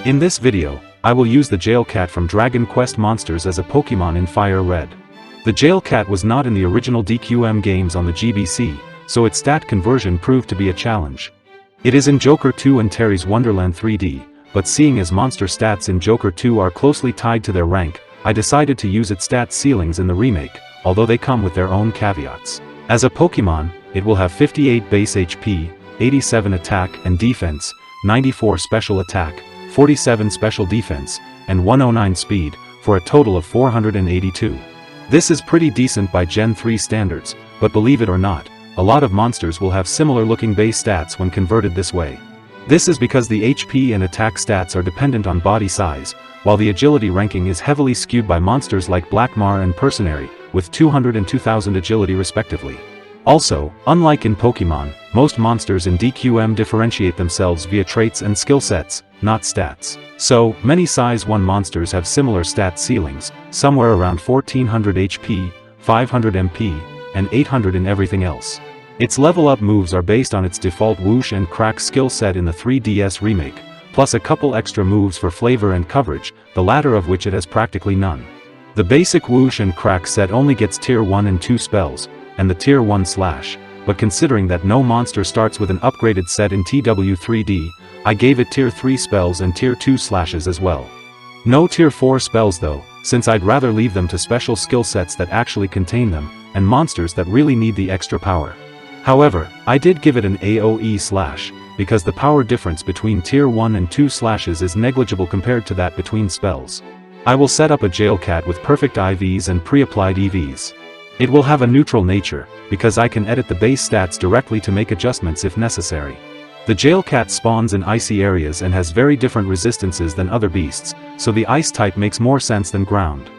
In this video, I will use the Jailcat from Dragon Quest Monsters as a Pokémon in Fire Red. The Jailcat was not in the original DQM games on the GBC, so its stat conversion proved to be a challenge. It is in Joker 2 and Terry's Wonderland 3D, but seeing as monster stats in Joker 2 are closely tied to their rank, I decided to use its stat ceilings in the remake, although they come with their own caveats. As a Pokémon, it will have 58 base HP, 87 attack and defense, 94 special attack, 47 special defense, and 109 speed, for a total of 482. This is pretty decent by Gen 3 standards, but believe it or not, a lot of monsters will have similar looking base stats when converted this way. This is because the HP and attack stats are dependent on body size, while the agility ranking is heavily skewed by monsters like Blackmar and Personary, with 200 and 2000 agility respectively. Also, unlike in Pokémon, most monsters in DQM differentiate themselves via traits and skill sets, not stats. So, many size 1 monsters have similar stat ceilings, somewhere around 1400 HP, 500 MP, and 800 in everything else. Its level-up moves are based on its default Whoosh and Crack skill set in the 3DS remake, plus a couple extra moves for flavor and coverage, the latter of which it has practically none. The basic Whoosh and Crack set only gets Tier 1 and 2 spells, and the Tier 1 Slash, but considering that no monster starts with an upgraded set in TW3D, I gave it Tier 3 spells and Tier 2 slashes as well. No Tier 4 spells though, since I'd rather leave them to special skill sets that actually contain them, and monsters that really need the extra power. However, I did give it an AoE slash, because the power difference between Tier 1 and 2 slashes is negligible compared to that between spells. I will set up a Jailcat with perfect IVs and pre-applied EVs. It will have a neutral nature, because I can edit the base stats directly to make adjustments if necessary. The Jailcat spawns in icy areas and has very different resistances than other beasts, so the ice type makes more sense than ground.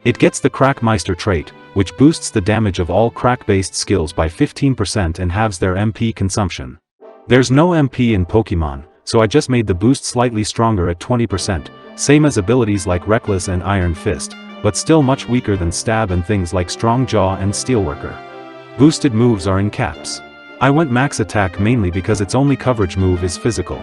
It gets the Crackmeister trait, which boosts the damage of all crack-based skills by 15% and halves their MP consumption. There's no MP in Pokémon, so I just made the boost slightly stronger at 20%, same as abilities like Reckless and Iron Fist, but still much weaker than Stab and things like Strong Jaw and Steelworker. Boosted moves are in caps. I went max attack mainly because its only coverage move is physical.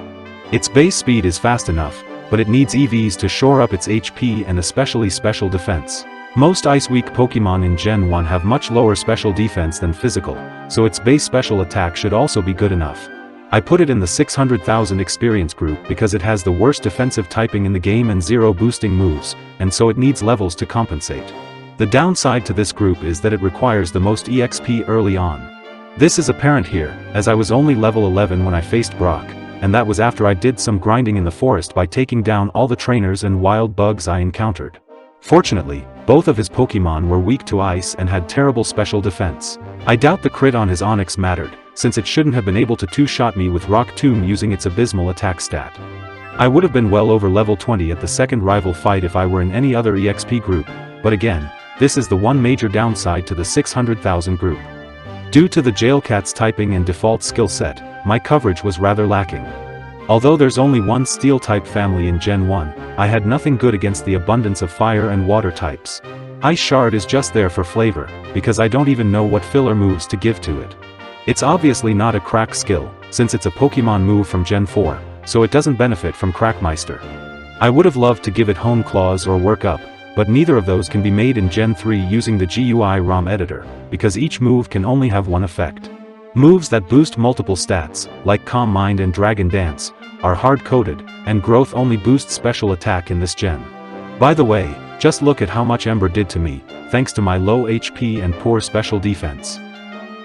Its base speed is fast enough, but it needs EVs to shore up its HP and especially special defense. Most ice-weak Pokémon in Gen 1 have much lower special defense than physical, so its base special attack should also be good enough. I put it in the 600,000 experience group because it has the worst defensive typing in the game and 0 boosting moves, and so it needs levels to compensate. The downside to this group is that it requires the most EXP early on. This is apparent here, as I was only level 11 when I faced Brock, and that was after I did some grinding in the forest by taking down all the trainers and wild bugs I encountered. Fortunately, both of his Pokémon were weak to ice and had terrible special defense. I doubt the crit on his Onix mattered, since it shouldn't have been able to two-shot me with Rock Tomb using its abysmal attack stat. I would have been well over level 20 at the second rival fight if I were in any other EXP group, but again, this is the one major downside to the 600,000 group. Due to the Jailcat's typing and default skill set, my coverage was rather lacking. Although there's only one Steel-type family in Gen 1, I had nothing good against the abundance of Fire and Water types. Ice Shard is just there for flavor, because I don't even know what filler moves to give to it. It's obviously not a crack skill, since it's a Pokémon move from Gen 4, so it doesn't benefit from Crackmeister. I would have loved to give it Hone Claws or Work Up, but neither of those can be made in Gen 3 using the GUI ROM editor, because each move can only have one effect. Moves that boost multiple stats, like Calm Mind and Dragon Dance, are hard-coded, and Growth only boosts special attack in this gen. By the way, just look at how much Ember did to me, thanks to my low HP and poor special defense.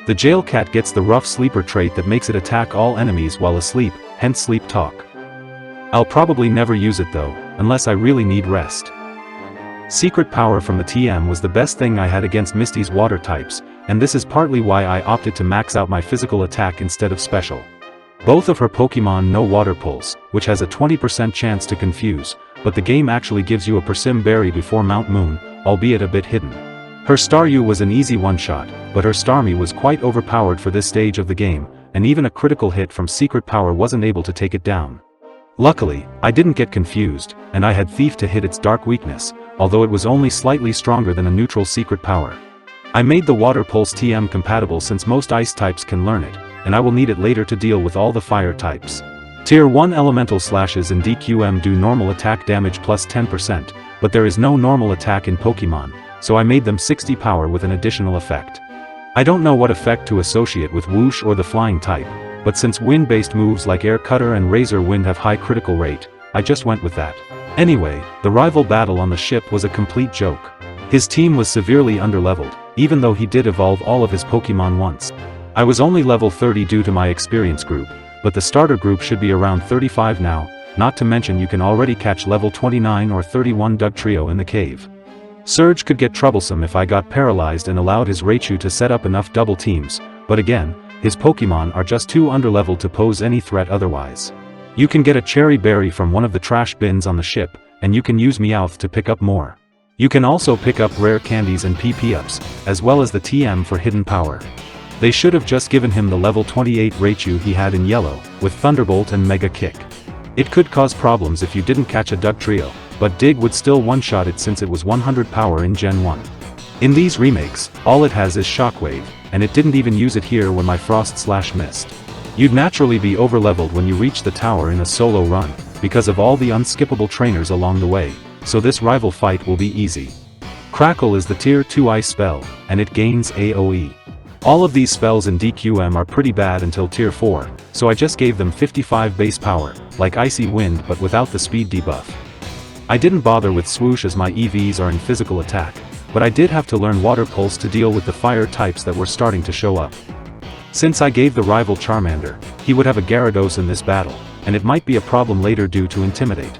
The Jailcat gets the Rough Sleeper trait that makes it attack all enemies while asleep, hence Sleep Talk. I'll probably never use it though, unless I really need rest. Secret Power from the TM was the best thing I had against Misty's water types, and this is partly why I opted to max out my physical attack instead of special. Both of her Pokémon know Water Pulse, which has a 20% chance to confuse, but the game actually gives you a Persim Berry before Mount Moon, albeit a bit hidden. Her Staryu was an easy one-shot, but her Starmie was quite overpowered for this stage of the game, and even a critical hit from Secret Power wasn't able to take it down. Luckily, I didn't get confused, and I had Thief to hit its dark weakness, although it was only slightly stronger than a neutral Secret Power. I made the Water Pulse TM compatible since most ice types can learn it, and I will need it later to deal with all the fire types. Tier 1 elemental slashes in DQM do normal attack damage plus 10%, but there is no normal attack in Pokémon, so I made them 60 power with an additional effect. I don't know what effect to associate with Whoosh or the flying type, but since wind-based moves like Air Cutter and Razor Wind have high critical rate, I just went with that. Anyway, the rival battle on the ship was a complete joke. His team was severely underleveled, even though he did evolve all of his Pokémon once. I was only level 30 due to my experience group, but the starter group should be around 35 now, not to mention you can already catch level 29 or 31 Dugtrio in the cave. Surge could get troublesome if I got paralyzed and allowed his Raichu to set up enough double teams, but again, his Pokémon are just too underleveled to pose any threat otherwise. You can get a cherry berry from one of the trash bins on the ship, and you can use Meowth to pick up more. You can also pick up rare candies and PP ups, as well as the TM for hidden power. They should have just given him the level 28 Raichu he had in yellow, with Thunderbolt and Mega Kick. It could cause problems if you didn't catch a Dugtrio, but Dig would still one-shot it since it was 100 power in Gen 1. In these remakes, all it has is Shockwave, and it didn't even use it here when my Frost Slash missed. You'd naturally be overleveled when you reach the tower in a solo run, because of all the unskippable trainers along the way, so this rival fight will be easy. Crackle is the tier 2 ice spell, and it gains AoE. All of these spells in DQM are pretty bad until tier 4, so I just gave them 55 base power, like Icy Wind but without the speed debuff. I didn't bother with Swoosh as my EVs are in physical attack, but I did have to learn Water Pulse to deal with the fire types that were starting to show up. Since I gave the rival Charmander, he would have a Gyarados in this battle, and it might be a problem later due to Intimidate.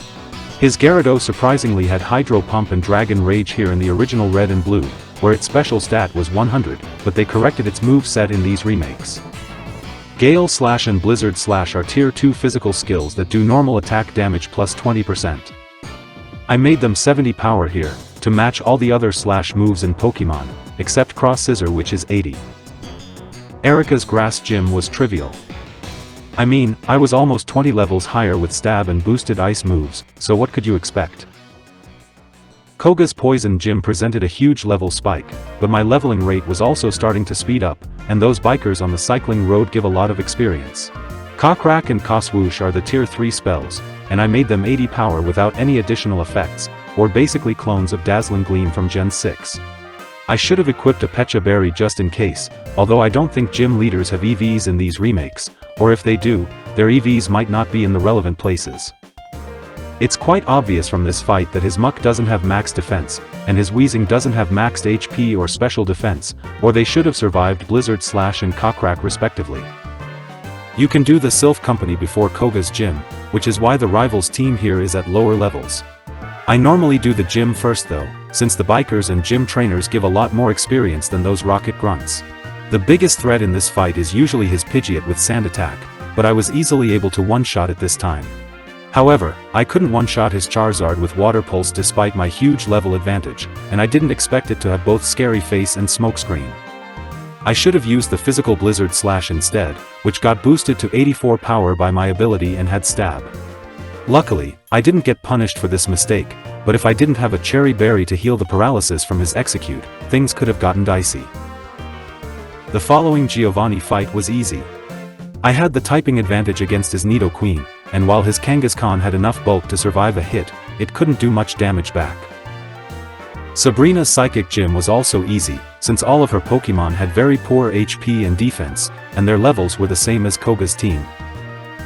His Gyarados surprisingly had Hydro Pump and Dragon Rage here in the original Red and Blue, where its special stat was 100, but they corrected its move set in these remakes. Gale Slash and Blizzard Slash are tier 2 physical skills that do normal attack damage plus 20%. I made them 70 power here, to match all the other Slash moves in Pokémon, except Cross Scissor which is 80. Erika's Grass Gym was trivial. I mean, I was almost 20 levels higher with Stab and boosted Ice moves, so what could you expect? Koga's Poison Gym presented a huge level spike, but my leveling rate was also starting to speed up, and those bikers on the cycling road give a lot of experience. Cockcrack and Coswoosh are the tier 3 spells, and I made them 80 power without any additional effects, or basically clones of Dazzling Gleam from Gen 6. I should have equipped a Pecha Berry just in case, although I don't think gym leaders have EVs in these remakes, or if they do, their EVs might not be in the relevant places. It's quite obvious from this fight that his Muck doesn't have max defense, and his Weezing doesn't have maxed HP or special defense, or they should have survived Blizzard Slash and Cockcrack respectively. You can do the Sylph Company before Koga's gym, which is why the rival's team here is at lower levels. I normally do the gym first though, since the bikers and gym trainers give a lot more experience than those rocket grunts. The biggest threat in this fight is usually his Pidgeot with Sand Attack, but I was easily able to one-shot it this time. However, I couldn't one-shot his Charizard with Water Pulse despite my huge level advantage, and I didn't expect it to have both Scary Face and Smokescreen. I should have used the physical Blizzard Slash instead, which got boosted to 84 power by my ability and had Stab. Luckily, I didn't get punished for this mistake, but if I didn't have a Cherry Berry to heal the paralysis from his Execute, things could have gotten dicey. The following Giovanni fight was easy. I had the typing advantage against his Nidoqueen, and while his Kangaskhan had enough bulk to survive a hit, it couldn't do much damage back. Sabrina's Psychic Gym was also easy, since all of her Pokémon had very poor HP and defense, and their levels were the same as Koga's team.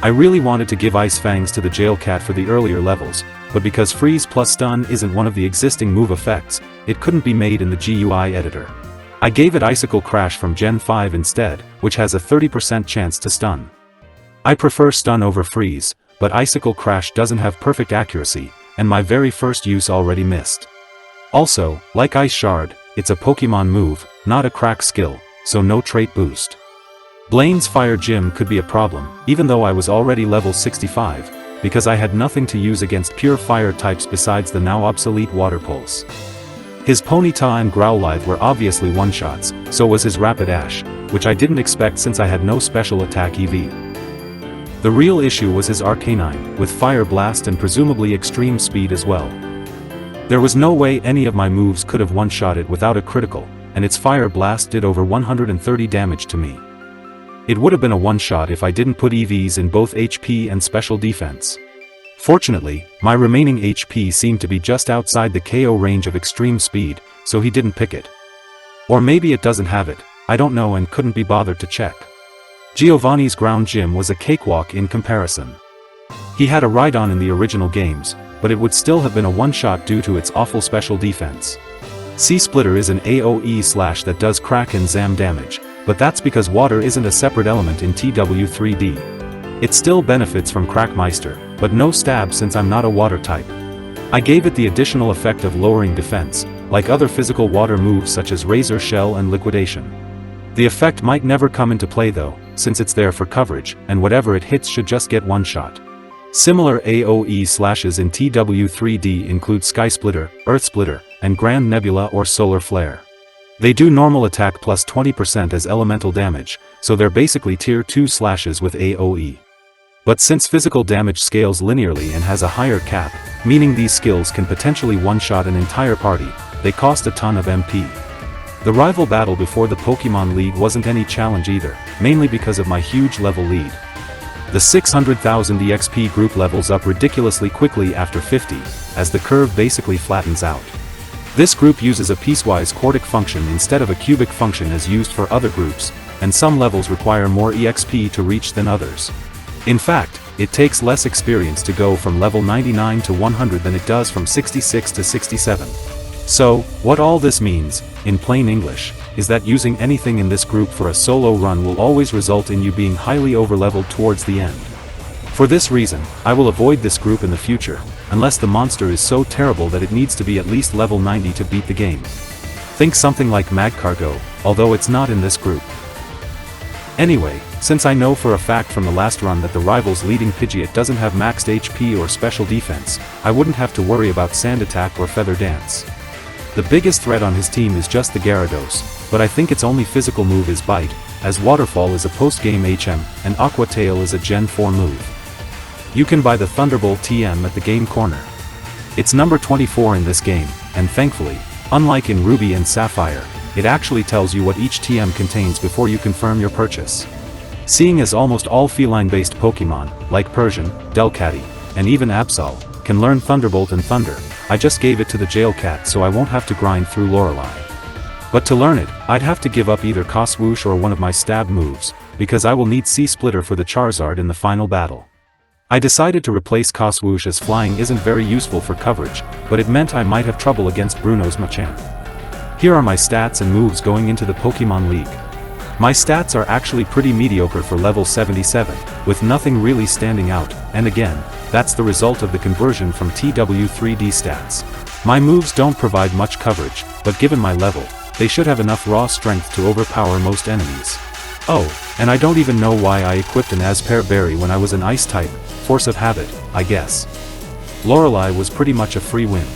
I really wanted to give Ice Fangs to the Jailcat for the earlier levels, but because Freeze plus Stun isn't one of the existing move effects, it couldn't be made in the GUI editor. I gave it Icicle Crash from Gen 5 instead, which has a 30% chance to stun. I prefer Stun over Freeze, but Icicle Crash doesn't have perfect accuracy, and my very first use already missed. Also, like Ice Shard, it's a Pokémon move, not a crack skill, so no trait boost. Blaine's Fire Gym could be a problem, even though I was already level 65, because I had nothing to use against pure fire types besides the now obsolete Water Pulse. His Ponyta and Growlithe were obviously one-shots, so was his Rapidash, which I didn't expect since I had no special attack EV. The real issue was his Arcanine, with Fire Blast and presumably extreme speed as well. There was no way any of my moves could have one-shot it without a critical, and its Fire Blast did over 130 damage to me. It would have been a one-shot if I didn't put EVs in both HP and special defense. Fortunately, my remaining HP seemed to be just outside the KO range of extreme speed, so he didn't pick it. Or maybe it doesn't have it, I don't know and couldn't be bothered to check. Giovanni's ground gym was a cakewalk in comparison. He had a ride-on in the original games, but it would still have been a one-shot due to its awful special defense. C-Splitter is an AoE slash that does crack and zam damage, but that's because water isn't a separate element in TW3D. It still benefits from Crackmeister, but no stab since I'm not a water type. I gave it the additional effect of lowering defense, like other physical water moves such as Razor Shell and Liquidation. The effect might never come into play though, since it's there for coverage, and whatever it hits should just get one shot. Similar AoE slashes in TW3D include Sky Splitter, Earth Splitter, and Grand Nebula or Solar Flare. They do normal attack plus 20% as elemental damage, so they're basically tier 2 slashes with AoE. But since physical damage scales linearly and has a higher cap, meaning these skills can potentially one-shot an entire party, they cost a ton of MP. The rival battle before the Pokémon League wasn't any challenge either, mainly because of my huge level lead. The 600,000 EXP group levels up ridiculously quickly after 50, as the curve basically flattens out. This group uses a piecewise quartic function instead of a cubic function as used for other groups, and some levels require more EXP to reach than others. In fact, it takes less experience to go from level 99 to 100 than it does from 66 to 67. So, what all this means, in plain English, is that using anything in this group for a solo run will always result in you being highly overleveled towards the end. For this reason, I will avoid this group in the future, unless the monster is so terrible that it needs to be at least level 90 to beat the game. Think something like Magcargo, although it's not in this group. Anyway, since I know for a fact from the last run that the rival's leading Pidgeot doesn't have maxed HP or special defense, I wouldn't have to worry about Sand Attack or Feather Dance. The biggest threat on his team is just the Gyarados, but I think its only physical move is Bite, as Waterfall is a post-game HM, and Aqua Tail is a Gen 4 move. You can buy the Thunderbolt TM at the game corner. It's number 24 in this game, and thankfully, unlike in Ruby and Sapphire, it actually tells you what each TM contains before you confirm your purchase. Seeing as almost all feline-based Pokémon, like Persian, Delcatty, and even Absol, can learn Thunderbolt and Thunder, I just gave it to the Jailcat so I won't have to grind through Lorelei. But to learn it, I'd have to give up either Coswoosh or one of my stab moves, because I will need C-Splitter for the Charizard in the final battle. I decided to replace Coswoosh as flying isn't very useful for coverage, but it meant I might have trouble against Bruno's Machamp. Here are my stats and moves going into the Pokémon League. My stats are actually pretty mediocre for level 77, with nothing really standing out, and again, that's the result of the conversion from TW3D stats. My moves don't provide much coverage, but given my level, they should have enough raw strength to overpower most enemies. Oh, and I don't even know why I equipped an Aspear Berry when I was an Ice type, force of habit, I guess. Lorelei was pretty much a free win.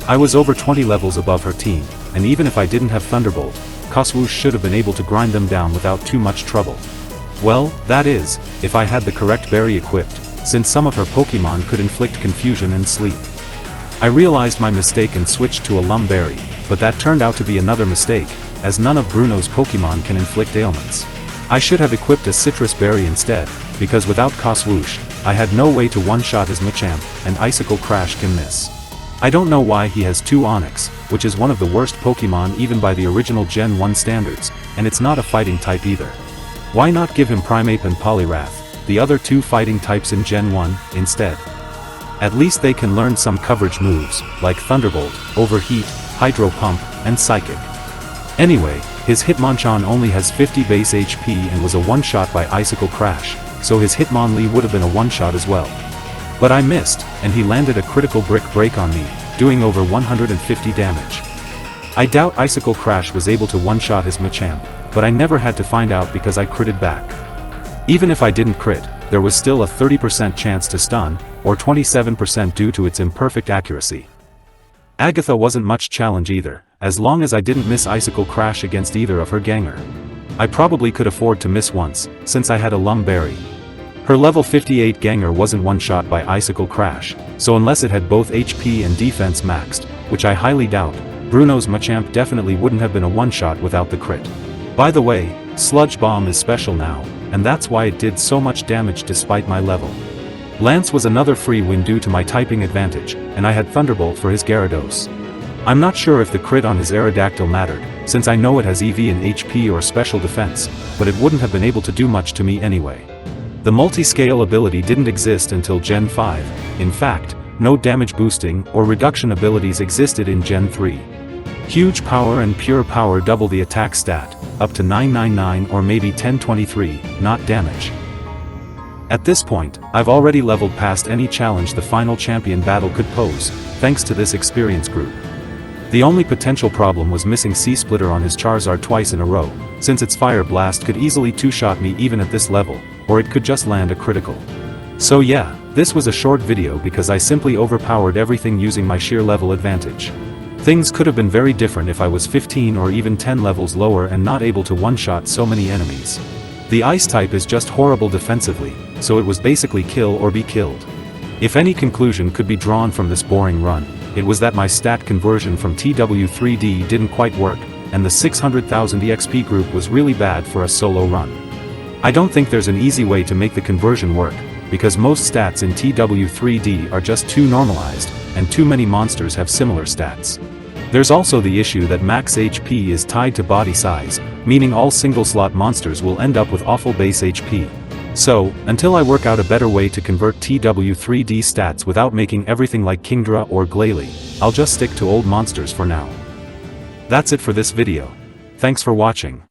I was over 20 levels above her team, and even if I didn't have Thunderbolt, Coswoosh should have been able to grind them down without too much trouble. Well, that is, if I had the correct berry equipped, since some of her Pokémon could inflict confusion and sleep. I realized my mistake and switched to a Lum Berry, but that turned out to be another mistake, as none of Bruno's Pokémon can inflict ailments. I should have equipped a Citrus Berry instead, because without Coswoosh, I had no way to one-shot his Machamp, and Icicle Crash can miss. I don't know why he has 2 Onix, which is one of the worst Pokémon even by the original Gen 1 standards, and it's not a fighting type either. Why not give him Primeape and Poliwrath, the other 2 fighting types in Gen 1, instead? At least they can learn some coverage moves, like Thunderbolt, Overheat, Hydro Pump, and Psychic. Anyway, his Hitmonchan only has 50 base HP and was a one-shot by Icicle Crash, so his Hitmonlee would have been a one-shot as well. But I missed, and he landed a critical Brick Break on me, doing over 150 damage. I doubt Icicle Crash was able to one-shot his Machamp, but I never had to find out because I critted back. Even if I didn't crit, there was still a 30% chance to stun, or 27% due to its imperfect accuracy. Agatha wasn't much challenge either, as long as I didn't miss Icicle Crash against either of her Ganger. I probably could afford to miss once, since I had a Lum Berry. Her level 58 Ganger wasn't one-shot by Icicle Crash, so unless it had both HP and defense maxed, which I highly doubt, Bruno's Machamp definitely wouldn't have been a one-shot without the crit. By the way, Sludge Bomb is special now, and that's why it did so much damage despite my level. Lance was another free win due to my typing advantage, and I had Thunderbolt for his Gyarados. I'm not sure if the crit on his Aerodactyl mattered, since I know it has EV and HP or special defense, but it wouldn't have been able to do much to me anyway. The multi-scale ability didn't exist until Gen 5, in fact, no damage boosting or reduction abilities existed in Gen 3. Huge power and pure power double the attack stat, up to 999 or maybe 1023, not damage. At this point, I've already leveled past any challenge the final champion battle could pose, thanks to this experience group. The only potential problem was missing C-Splitter on his Charizard twice in a row, since its Fire Blast could easily two-shot me even at this level, or it could just land a critical. So yeah, this was a short video because I simply overpowered everything using my sheer level advantage. Things could have been very different if I was 15 or even 10 levels lower and not able to one-shot so many enemies. The Ice type is just horrible defensively, so it was basically kill or be killed. If any conclusion could be drawn from this boring run, it was that my stat conversion from TW3D didn't quite work, and the 600,000 EXP group was really bad for a solo run. I don't think there's an easy way to make the conversion work, because most stats in TW3D are just too normalized, and too many monsters have similar stats. There's also the issue that max HP is tied to body size, meaning all single-slot monsters will end up with awful base HP. So, until I work out a better way to convert TW3D stats without making everything like Kingdra or Glalie, I'll just stick to old monsters for now. That's it for this video. Thanks for watching.